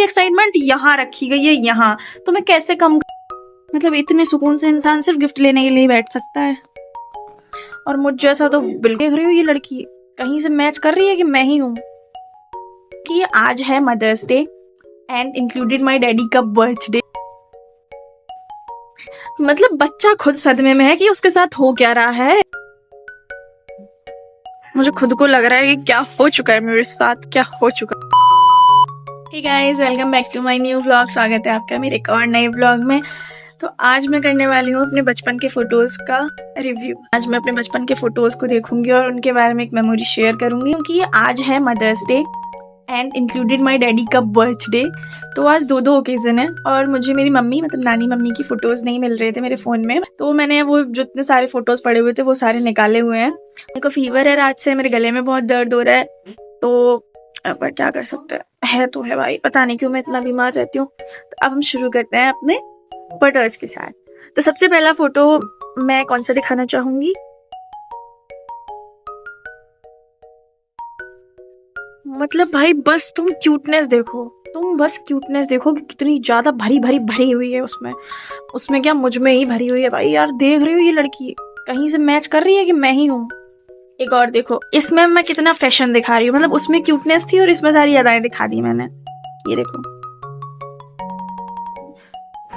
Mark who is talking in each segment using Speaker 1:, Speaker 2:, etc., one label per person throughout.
Speaker 1: Excitement यहाँ रखी गई है, यहाँ तो मैं कैसे कम, मतलब इतने सुकून से इंसान सिर्फ गिफ्ट लेने के लिए बैठ सकता है। और मुझ जैसा तो बिल्कुल देख रही हूँ, ये लड़की कहीं से मैच कर रही है कि मैं ही हूँ। कि आज है Mother's Day and included my daddy का बर्थडे। मतलब बच्चा खुद सदमे में है कि उसके साथ हो क्या रहा है। मुझे खुद को लग रहा है कि क्या हो चुका है मेरे साथ, क्या हो चुका। Hey guys, welcome back to my new vlog. स्वागत है आपका मेरे एक और नए व्लॉग में। तो आज मैं करने वाली हूँ अपने बचपन के फोटोज का रिव्यू। आज मैं अपने बचपन के फोटोज को देखूंगी और उनके बारे में एक मेमोरी शेयर करूंगी, क्योंकि आज है Mother's Day and included my daddy का बर्थडे। तो आज दो ओकेजन है और मुझे मेरी मम्मी, मतलब नानी मम्मी की फोटोज नहीं मिल रहे थे मेरे फोन में, तो मैंने वो जितने सारे फोटोज पड़े हुए थे वो सारे निकाले हुए हैं। मेरे को फीवर है रात से, मेरे गले में बहुत दर्द हो रहा है, तो अब क्या कर सकते है तो है भाई, पता नहीं क्यों मैं इतना बीमार रहती हूँ। तो अब हम शुरू करते हैं अपने फोटोज के साथ। तो सबसे पहला फोटो मैं कौन सा दिखाना चाहूंगी, मतलब भाई बस तुम क्यूटनेस देखो, तुम बस क्यूटनेस देखो कि कितनी ज्यादा भरी भरी भरी हुई है उसमें क्या मुझ में ही भरी हुई है भाई। यार देख रही हो, ये लड़की कहीं से मैच कर रही है कि मैं ही हूँ। एक और देखो, इसमें मैं कितना फैशन दिखा रही हूँ, मतलब उसमें क्यूटनेस थी और इसमें सारी अदाएं दिखा दी मैंने। ये देखो,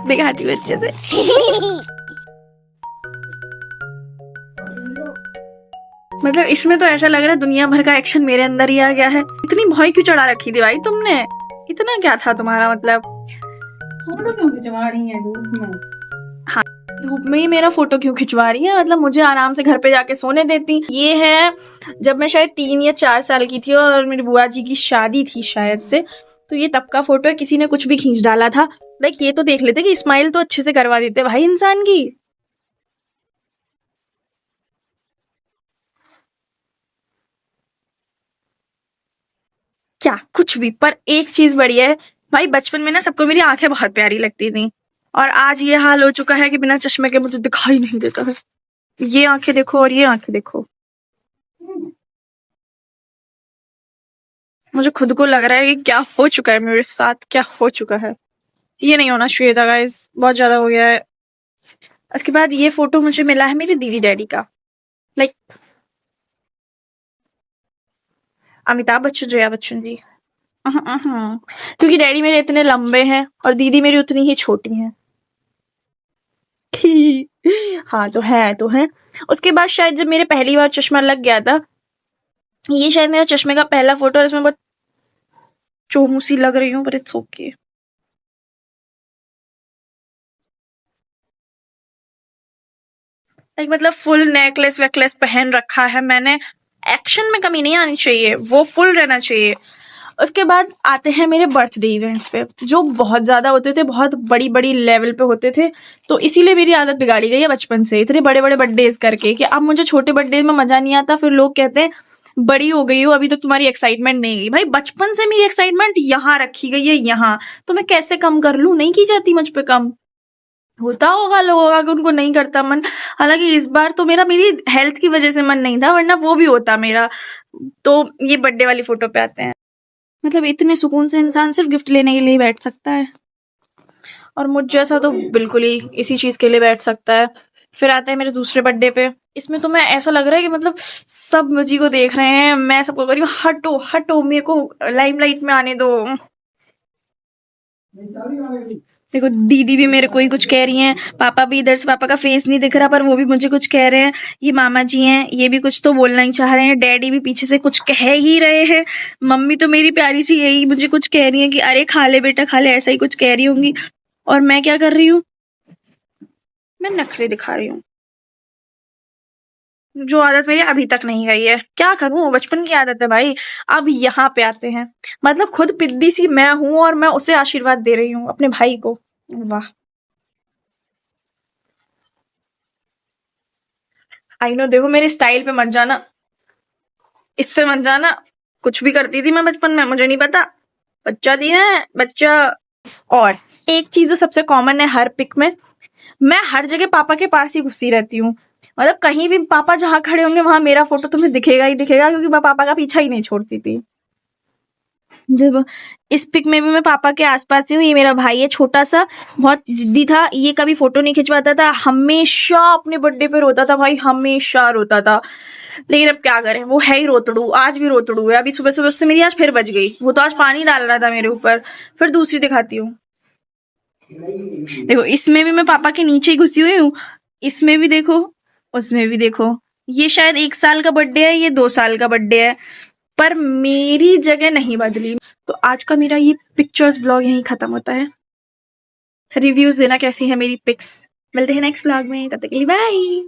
Speaker 1: दिखाती हूँ अच्छे से। मतलब इसमें तो ऐसा लग रहा है दुनिया भर का एक्शन मेरे अंदर ही आ गया है। इतनी भौं क्यों चढ़ा रखी थी भाई तुमने, इतना क्या था तुम्हारा मतलब।
Speaker 2: फोटो क्यों खिंचवा रही है धूप में?
Speaker 1: हाँ, धूप में ही मेरा फोटो क्यों खिंचवा रही है, मतलब मुझे आराम से घर पे जाके सोने देती। ये है जब मैं शायद 3 या 4 साल की थी और मेरी बुआ जी की शादी थी शायद से, तो ये तब का फोटो है। किसी ने कुछ भी खींच डाला था। लाइक ये तो देख लेते कि स्माइल तो अच्छे से करवा देते भाई इंसान की। क्या कुछ भी, पर एक चीज बढ़िया है भाई, बचपन में ना सबको मेरी आंखें बहुत प्यारी लगती थी और आज ये हाल हो चुका है कि बिना चश्मे के मुझे दिखाई नहीं देता है। ये आंखें देखो और ये आंखें देखो। मुझे खुद को लग रहा है कि क्या हो चुका है मेरे साथ, क्या हो चुका है। ये नहीं होना चाहिए था गाइस, बहुत ज्यादा हो गया है। उसके बाद ये फोटो मुझे मिला है मेरी दीदी डैडी का, लाइक अमिताभ बच्चन, जया बच्चन जी। क्योंकि डैडी मेरे इतने लंबे हैं और दीदी मेरी उतनी ही छोटी हैं। हाँ तो है। उसके बाद शायद जब मेरे पहली बार चश्मा लग गया था, ये शायद मेरा चश्मे का पहला फोटो है। इसमें बहुत चोमूसी लग रही हूँ, पर इट्स ओके। एक मतलब फुल नेकलेस वेकलेस पहन रखा है मैंने। एक्शन में कमी नहीं आनी चाहिए, वो फुल रहना चाहिए। उसके बाद आते हैं मेरे बर्थडे इवेंट्स पे, जो बहुत ज्यादा होते थे, बहुत बड़ी बड़ी लेवल पे होते थे। तो इसीलिए मेरी आदत बिगाड़ी गई है बचपन से, इतने बड़े बड़े बर्थडेज करके कि अब मुझे छोटे बर्थडे में मजा नहीं आता। फिर लोग कहते हैं बड़ी हो गई हो, अभी तक तो तुम्हारी एक्साइटमेंट नहीं गई। भाई बचपन से मेरी एक्साइटमेंट यहाँ रखी गई है, यहाँ तो मैं कैसे कम कर लूं, नहीं की जाती मुझ पे कम। होता होगा लोगों का कि उनको नहीं करता मन, हालांकि इस बार तो मेरी हेल्थ की वजह से मन नहीं था, वरना वो भी होता मेरा। तो ये बर्थडे वाली फोटो पे आते हैं, मतलब इतने सुकून से इंसान सिर्फ गिफ्ट लेने के लिए बैठ सकता है और मुझ जैसा तो बिल्कुल ही इसी चीज के लिए बैठ सकता है। फिर आता है मेरे दूसरे बर्थडे पे। इसमें तो मैं ऐसा लग रहा है कि मतलब सब मुझे को देख रहे हैं, मैं सबको कह रही हूँ हटो हटो, मेरे को लाइमलाइट में आने दो। देखो दीदी भी मेरे को ही कुछ कह रही हैं, पापा भी इधर से, पापा का फेस नहीं दिख रहा पर वो भी मुझे कुछ कह रहे हैं। ये मामा जी हैं, ये भी कुछ तो बोलना ही चाह रहे हैं। डैडी भी पीछे से कुछ कह ही रहे हैं। मम्मी तो मेरी प्यारी सी यही मुझे कुछ कह रही है कि अरे खा ले बेटा खा ले, ऐसा ही कुछ कह रही होंगी। और मैं क्या कर रही हूँ, मैं नखरे दिखा रही हूँ, जो आदत मेरी अभी तक नहीं गई है। क्या करूं, बचपन की आदत है भाई। अब यहाँ पे आते हैं, मतलब खुद पिद्दी सी मैं हूं और मैं उसे आशीर्वाद दे रही हूँ अपने भाई को। वाह, आई नो। देखो मेरे स्टाइल पे मत जाना, इस पे मत जाना। कुछ भी करती थी मैं बचपन में, मुझे नहीं पता, बच्चा थी मैं, बच्चा। और एक चीज जो सबसे कॉमन है हर पिक में, मैं हर जगह पापा के पास ही घुसी रहती हूँ। मतलब कहीं भी पापा जहां खड़े होंगे वहां मेरा फोटो तुम्हें दिखेगा ही दिखेगा, क्योंकि मैं पापा का पीछा ही नहीं छोड़ती थी। देखो, इस पिक में भी मैं पापा के आसपास ही हूँ। ये मेरा भाई है छोटा सा, बहुत जिद्दी था, ये कभी फोटो नहीं खिंचवाता था, हमेशा अपने बर्थडे पे रोता था भाई, हमेशा रोता था। लेकिन अब क्या करें, वो है ही रोतड़ू, आज भी रोतड़ू है। अभी सुबह सुबह उससे मेरी आज फिर बज गई, वो तो आज पानी डाल रहा था मेरे ऊपर। फिर दूसरी दिखाती हूँ, देखो इसमें भी मैं पापा के नीचे ही घुसी हुई हूँ, इसमें भी देखो, उसमें भी देखो। ये शायद 1 साल का बर्थडे है, ये 2 साल का बर्थडे है, पर मेरी जगह नहीं बदली। तो आज का मेरा ये पिक्चर्स व्लॉग यहीं खत्म होता है। रिव्यूज देना कैसी है मेरी पिक्स। मिलते हैं नेक्स्ट व्लॉग में, तब तक के लिए बाय।